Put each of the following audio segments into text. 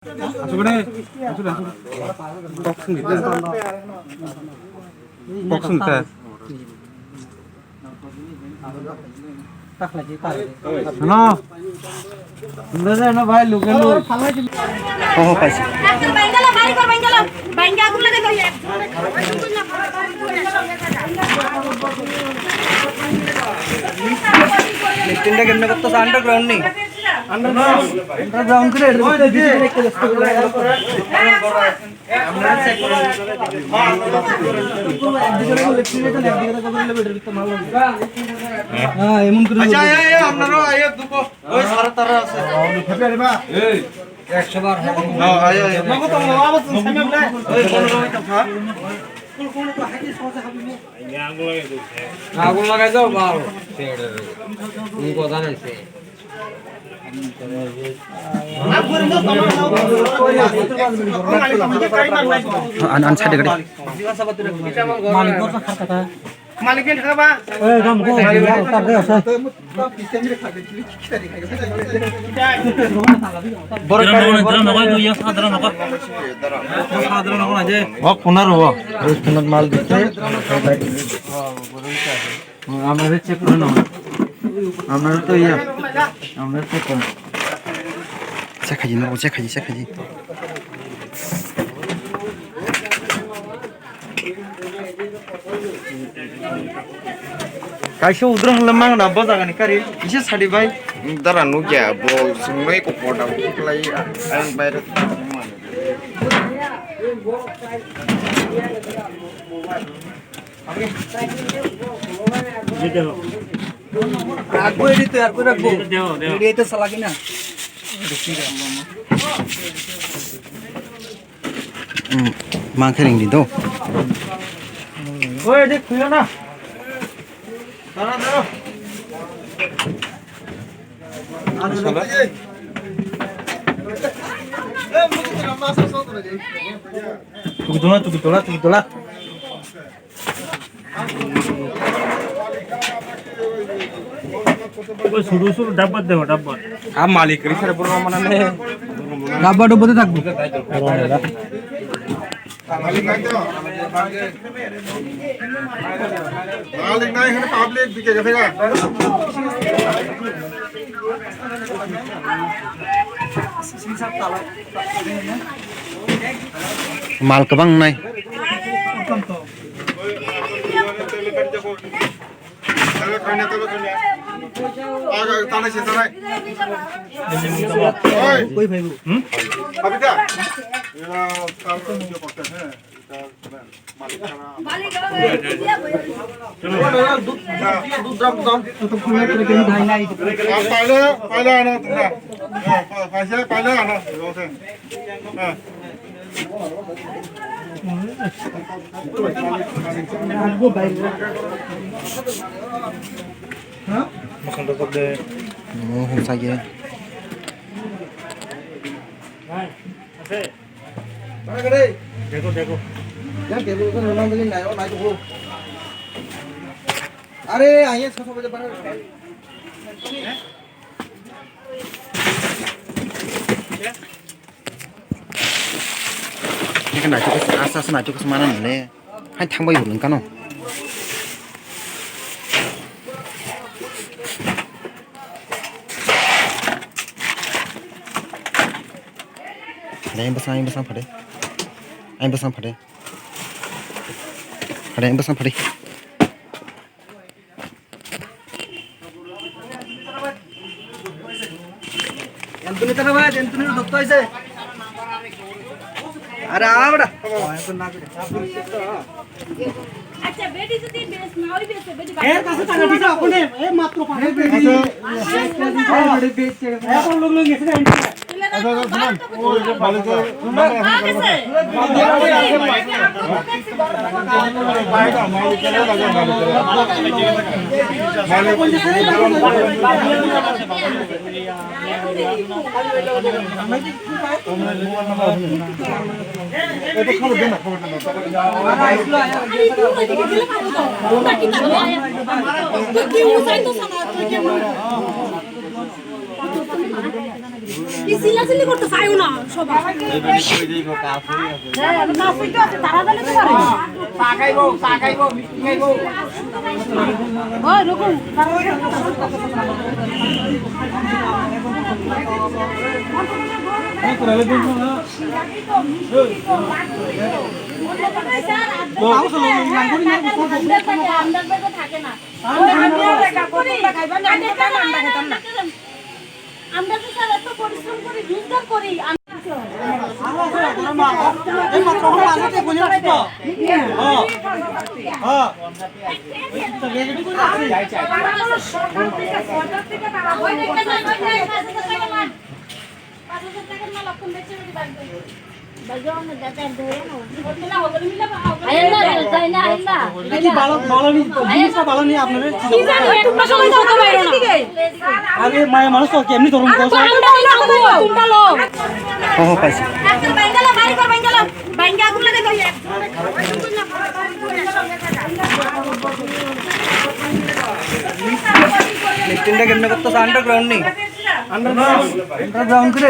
আসলে আসলে বক্সিং দিতে বক্সিং দিতে না না ভাই লোকে ও পাইছি বাইঙ্গালা বাড়ি কর বাইঙ্গালা বাইঙ্গা আগুন লাগে কই লিফটিংটা কেমনে করতেছ আন্ডারগ্রাউন্ড নেই আন্ডারগ্রাউন্ড করে একটা চেষ্টা করে আমরা চেক করে হ্যাঁ এমন করে আচ্ছা এই আপনারা আইয়া দুকো ওই সারা তারা আছে খেপে আইবা এই 100 বার হ্যাঁ আইয়া নগো তো আওয়াজ সামনে বলে ওই কোন কথা আগুন লাগাই দাও বাল তুমি কথা নাইছে আন সাইডে গাড়ি মালিক বড় খার কথা মালিক কে খাবা এই কাম কো তারপরে আছে বড় রেস্টুরেন্ট মাল দিতে আমরা চেক করে নাও আমরা তো ইয়া আমরা চেক করে চেখাজি না চেখাজি kaisa udra hangla mang na boda gani kari ise sadi bai dara nu gya bol sungai ko poda klai an bayar রাখবো এডি তো আর করে রাখবো এডি তো সালা কিনা mang kering di do ওই এডি খুলো না dara dara Salah. tuki tola ওই শুরু ডাব্বা দেও ডাব্বা ah malik ri sare purna manane ডাব্বা ডুবতে থাকবো Malik naik to. Malik naik kan public dike gede ga. mal kebang nai Aga tanah sih tanah. কই ভাইবো Abida. Ya kalau dia pakai है. বালি গলা দিয়া বই Pala ano tunda. Pala ano. oh hum saja দেখো Yang table kan orang beli naik dulu. Are aye 600 bajak bar. ini kan naik ke asas naik ke mana nih hai thangbai hurun kano ada yang besar pada yang besar pada ada yang besar pada এন্তনি তারা ভাই এন্তনি ধরতে হইছে আরে আবড়া আচ্ছা বেটি যদি বেশ না হই বেশ বেটি এর কাছে টাকা দিছে আপনি এ মাত্র 5 বেটি এখন লোক গেছে না এই চিল্লাচিল্লি করতে চাইও না সবাই হ্যাঁ কাছে তো আছে তারা দিলে তো পারে চা খাইবো মিষ্টি খাইবো ওই রকম আমরা তো স্যার এত পরিশ্রম করি রোজগার করি মানুষ তো কেমনি ধরুন পাইছি লিফটিংটা কেমনে করতেছ আন্ডারগ্রাউন্ড নেই আন্ডারগ্রাউন্ড করে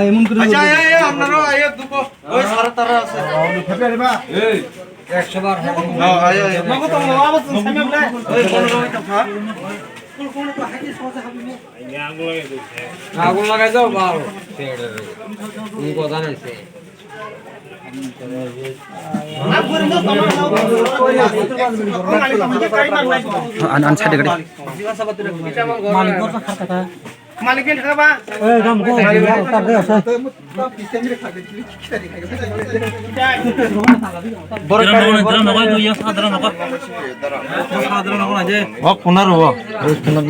এমন করে আচ্ছা আপনারও আইয়া দুটো ওই সাড়ে তারা আছে এই 100 বার হ্যাঁ আইয়া নগো তো আওয়াজ সামনে বলে ওই কোন কথা আগুন লাগাই দাও বাল তুমি কথা নাইছে আন ছাড়ে গাড়ি মালিক কে খাবা এই গাম কো তার দে আছে বড়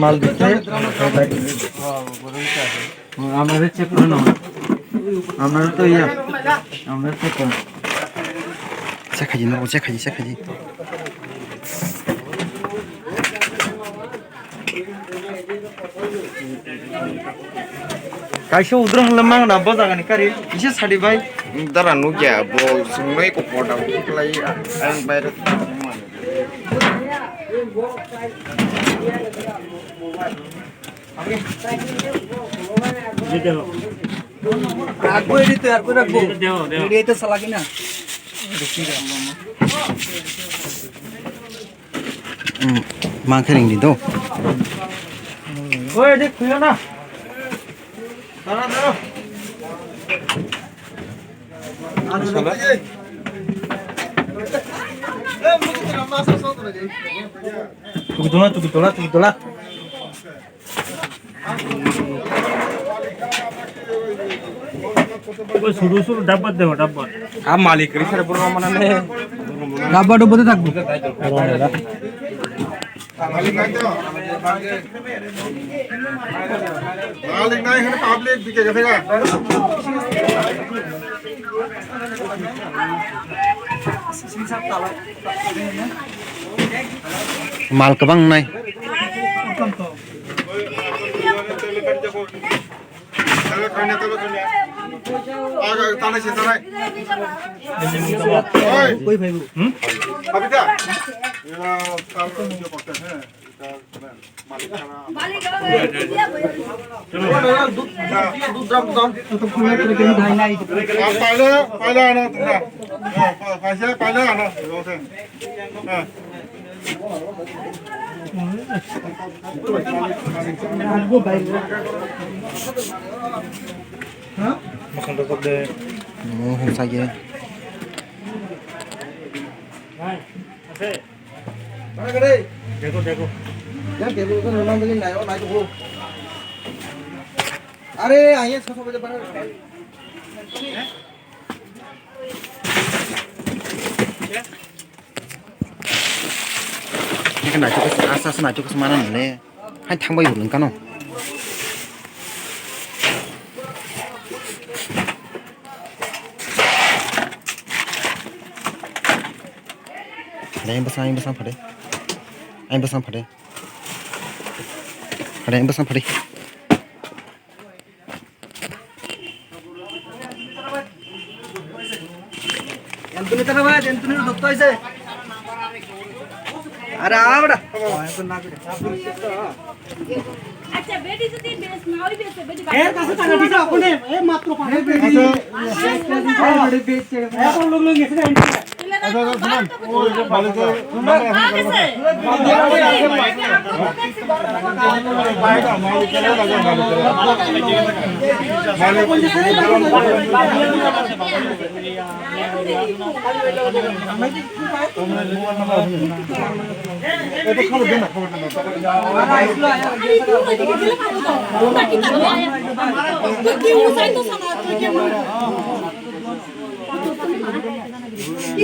মাল দিতে আমরা চেক করে নাও আমরা তো আমরা চেক করে চেখাজি না চেখাজি Kaisho udra lemang na boza kan kari isi sadi bai Dara nugia bol sungai ko poda play ayang bayar. Aku ini tuh aku rakbo ini itu salah kina mangkering di tuh ওই দেখ খুলো না দাঁড়া দাঁড়া tuki tola শুরু ডাব্বা দেবো ডাব্বা আম মালিক রিসারে বড় মানে ডাব্বা ডুবতে থাকবো মালিক নাই তো মালিক নাই এখানে পাবলিক দিকে গেছে গা মাল কেবাং নাই কই ভাইবো কবিতা không sai ghê अरे आइए 600 बजे बना cái này cho cái asa này cho cái mana này hai thằng bay hụt cái nào anh besar pada anh besar pada ada yang besar pada Betna ভাই তুমি ঢুকতে হইছে আরে আবড়া আচ্ছা বেডি যদি বেশ না হই বেশ বেডি এর কাছে টাকা দিছে আপনি এ মাত্র 5 বেডি বেডি বেচছে এখন লোক লোক গেছে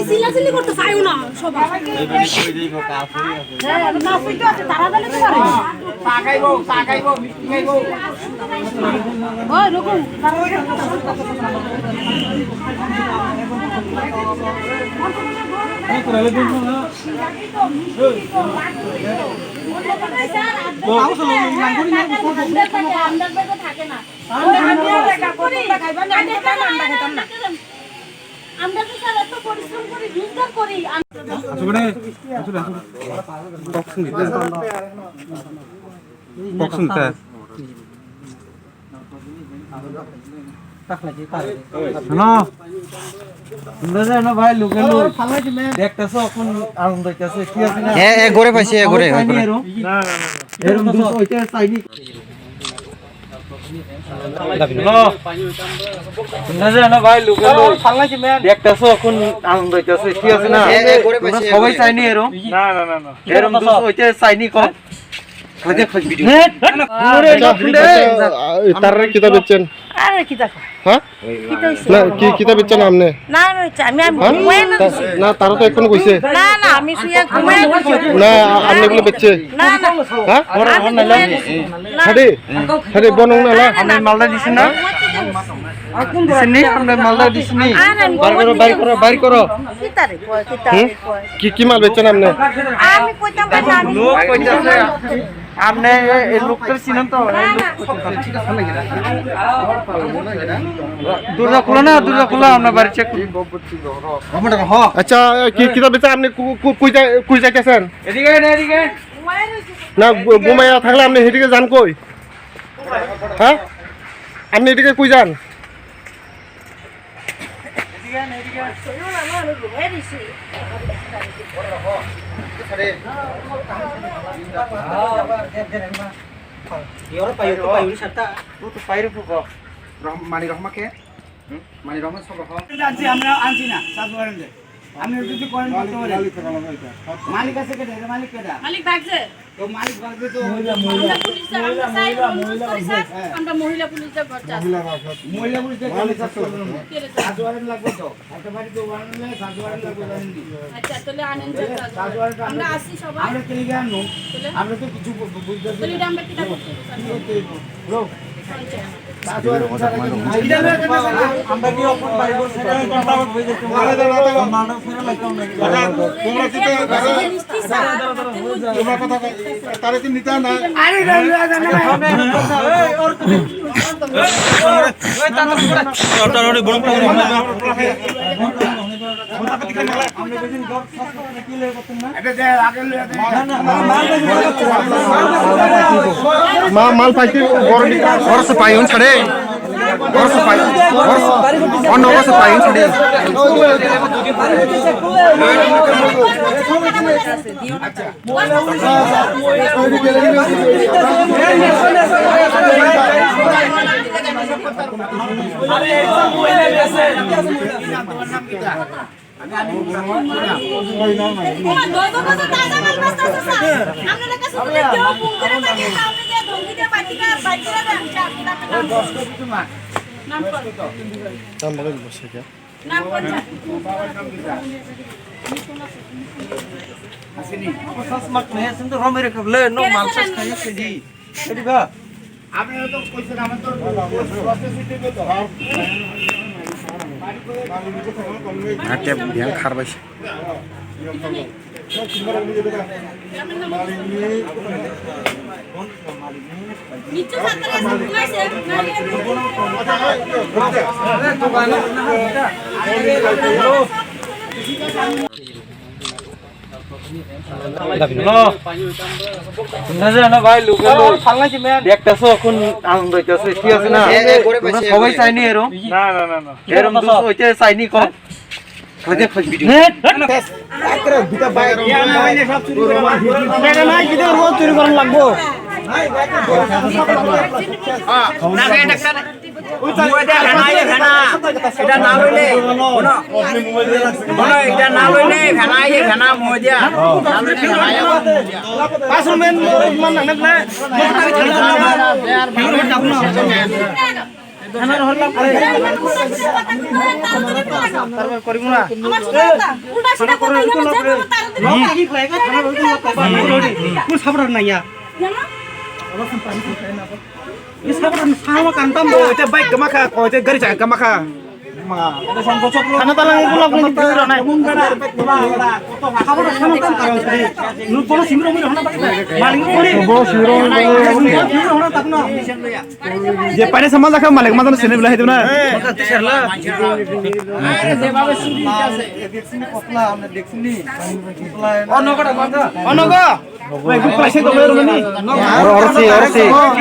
সিলাসিলি করতে চাইও না সবাই হ্যাঁ না কইতো আছে তারা দিলে তো পারে চা খাইবো মিষ্টি খাইবো ওই রকম আমরা তো স্যার এত পরিশ্রম করি রোজগার করি ভাই লোকে দেখতেছো এখন আনন্দ হইতেছে কি আছে না ঘরে পাইছে ঘরে এরকম দুটো ওইটা চাইনি ভাই লোকে দেখতেছো এখন আনন্দ হইতেছে কি আছে না সবাই চাইনি এরকম এরকম দুটো ওইটা চাইনি কম তার কিতাব বেচছেন আরে কি দেখো হ্যাঁ না কি কিতাব বেচছেন আপনি না আমি ঘুমাই না না তারা তো এখন কইছে না না আমি শুয়ে ঘুমাই না আপনি এগুলো বেচছে না না হ্যাঁ হাডি হাডি বনং না আপনি মালদা দিছেন না দিছেন আপনি মালদা দিছেন বাইর করো কি তারে কি তারে কি মাল বেচছেন আপনি আমি কইতাম না আমি লোক কইতাছে আপনি এই লোকটার চিনেন তো দরজা খোলা আমরা বাড়ি চেক আচ্ছা কি কিতাব বেচছেন আপনি কই যাইতেছেন এদিকে না ঘুমাইয়া থাকলে আপনি সেদিকে যান কই হ্যাঁ আপনি এদিকে কই যান মানি রহমাকে মানি রহমান সব রকম আমরা আনছি না সাবওয়ারেন্টে আমি যদি করেন করতে পারি মালিক আছে কেডা মালিক কেডা মালিক ভাগছে তো মালিক ভাগবে তো আমরা পুলিশ আমরা সাইড অনুরোধ করি স্যার আমরা মহিলা পুলিশদের ঘর চাই মহিলা পুলিশ সাবওয়ারেন্ট লাগবে তো একটা বাড়ি তো ওয়ারেন্ট সাবওয়ারেন্ট লাগবে জানেন আচ্ছা তাহলে আনেন আমরা আসি সবাই আমরা কেলি জানো আমরা তো কিছু বুঝতে তাহলে এটা আমরা কিটা করতে ব্রো আমরা কি অপন বাইব সেটা কন্টাক্ট হয়ে যেতে মানা ফেরা লাগাম নাকি তোমরা কি তোমরা কথা তারে কি নিতা না আরে মাল পাইতে খরচ পাইন ছাড়ে খরচ পাই অন্য খরচ পাইন ছাড়ে স্মার্ট নেই কিন্তু রমের কবলে নো মালসাস খাইছে জি এদিবা আপনারা তো কইছেন আমার তো প্রসেস হইতে তো হাতে ধ্যান খারবাইছে নিচে ছাত্ররা ঘুমাইছে ভাই লোকে দেখতেছো এখন আনন্দ হইতেছে কি আছে না তোমরা সবাই চাইনি এরকম এরকম তো ওইটা চাইনি কম হইতে ভিডিও যে পানি সামাল রাখা মালিক মাদান সিনে বিলাই দিও না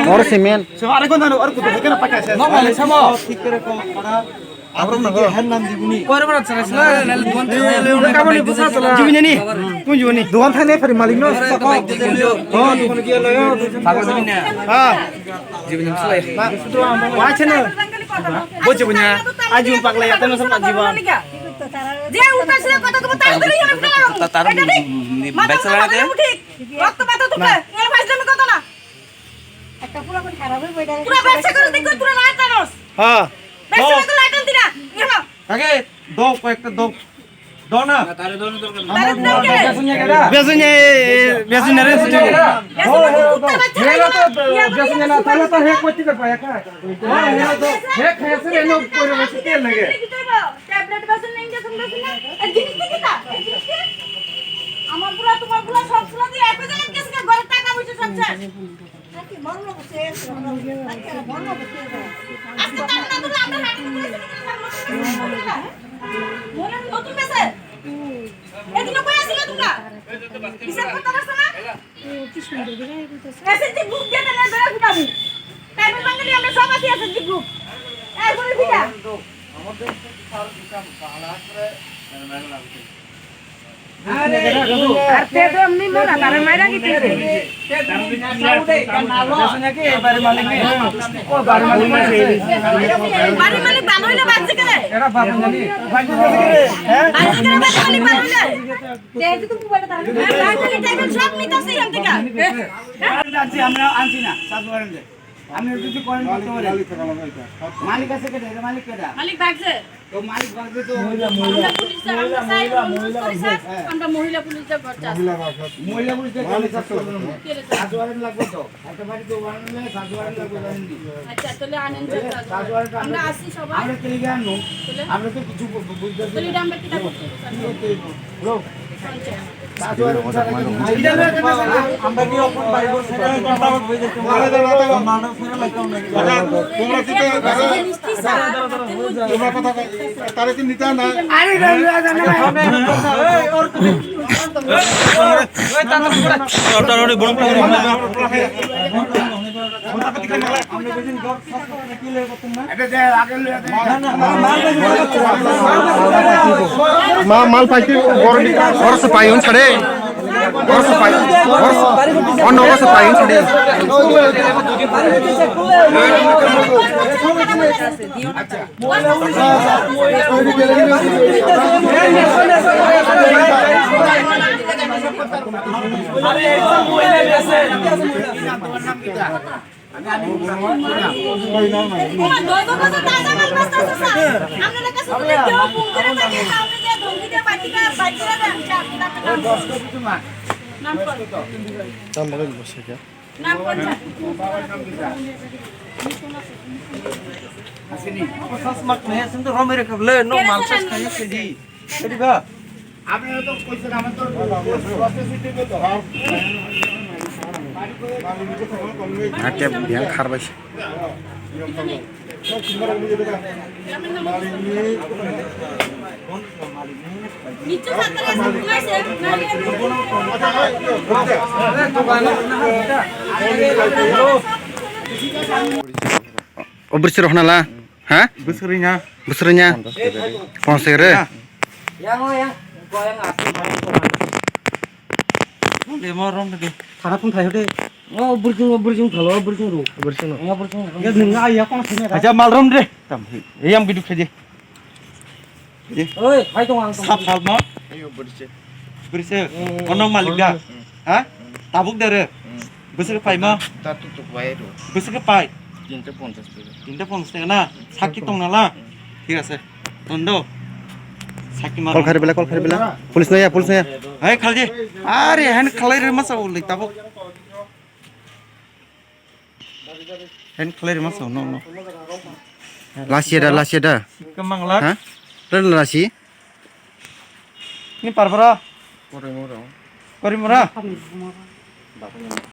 অরসি মেন দোকান থাকে ফেরি মালিক ন যে উঠতেছিল কত কত তাড়াতাড়ি এনে ফেলাও তার ব্যাক চালাতে রক্ত পাতা তোকে এর ফাইজলামি কত না একটা পুরো করে খারাপ হয়ে বইডা পুরো ব্যবসা করে দেখো পুরো না জানোস হ্যাঁ ব্যবসা করে লাইট আনতি না এনো আগে দাও কয়েকটা দাও দাও না তারে দরকার বেজুনে রে হেলা তো বেসনে না তাহলে তো হেক করতে পারে একা হেলা তো হেক হেসে এনো কইরে বসে তেল লাগে ট্যাবলেট বাসন নেই যে তোমরা না এই জিনিস কি তা আমার পুরো তোমার পুরো সব পুরো দিয়ে এক জায়গায় কেসকে ঘরে টাকা বসে সব শেষ নাকি মরলো বসে নাকি মরলো বসে আজকে তার না তো আমরা হাতে মনে নতুন মেসে এদিন কই আসিলে তোমরা হিসাব করতে পারছ না এসএসজি গ্রুপ দিয়ে না বেরা ফুটাবি টাইম বাঙালি আমরা সব আছি এসএসজি গ্রুপ এই বলে ভিড়া আমাদের স্যার বিকাম বালা করে আরে আর তে তো এমনি মোরা তারে মাইরা গিতেছে তে তুমি সাউডে কানালো শুনে কি এবারে মালিক নেই ও বাড়ি মালিক বাড়ি মালিক ভালো হইলে বাজছে কেন এরা বাপ জানি বাজছে কেন বাড়ি মালিক ভালো হইলে তে তো মোবাইলে তারা বাড়ি টাইম সব নিতাছে এখান থেকে আনছি আমরা আনছি না সাত ওয়ারেন্টে আমি যদি করেন করতে পারি মালিক আছে কেটে মালিক কেটে মালিক ভাগছে তো মালিক ভাগবে তো আমরা পুলিশ আমরা চাই আমরা মহিলা পুলিশদের ঘর চাই মহিলা পুলিশে মালিক আছে সাত ওয়ারেন্ট লাগবে তো একটা বাড়ি তো ওয়ারেন্ট লাগে সাত ওয়ারেন্ট লাগবে জানেন আচ্ছা তাহলে আনেন সাত ওয়ারেন্ট আমরা আসি সবাই আমরা কি লিখে আনু আমরা তো কিছু বুঝতে তাহলে আমরা কি করতে ব্রো সাত ওয়ারেন্ট আমরা কি অপন বাইর সেটা কথা হই যেতে মানব ফেরা লাগাও না তোমরা কি তোমরা কথা তারে কি নিতা না আরে জানা এই ওর তুমি ওই তাতো ওটা ওটা বড় আমরা বেদিন ঘর সাফ করে কি লয়ে করতেন না এটা যে আগে লয়ে মাল পাইতে গরম অরসি পাইউন ছাড়ে অরসি পাই অন্য অরসি পাইউন ছাড়ে তোমার দোদো কথা তাজা মাল বাস্তা আছে আপনারা কাছে তো কেউ ফোন করে থাকে আপনি যে ধমকি দিয়ে বাটিকা বাটিকা দেন নাম কর নাম বলে বসে কে নাম কর আসেনি সসমাক নে কিন্তু রমের কবলে নো মালসাস খাইয়ে সেদি সেদিবা আপনারা তো কইছেন আমার তো প্রসেস দিতে তো আকে বিয়ান খারবাইছে নিচু Satla বুলাইছে Bersih roh nala, hah? Beserinya. Besarnya, konsere. Lima orang lagi. খারাপ কোন থাই হতে ও বুরজুং ভালো বুরজুং রু বুরজুং ও বুরজুং গে নঙ্গা আইয়া কোন থাই Aja malrum deh. Iya yang biduk saja. ওই ভাই তো আং Sap salma. Bersih. Ono malik dah. Hah? Tabuk dere. Besar pai mah. Besar ke pai. 350 টাকা না সাকি তং নালা ঠিক আছে তন্দ সাকি মার Kol kari bela. Polis naya. এই খালজি আরে হেন খালাইরে মাসা ওলি তাবক হেন খালাইরে মাসা নো নো Lasi ada. কেমন লাগ Hah? Ada lasi. নি পারবরা করিমরা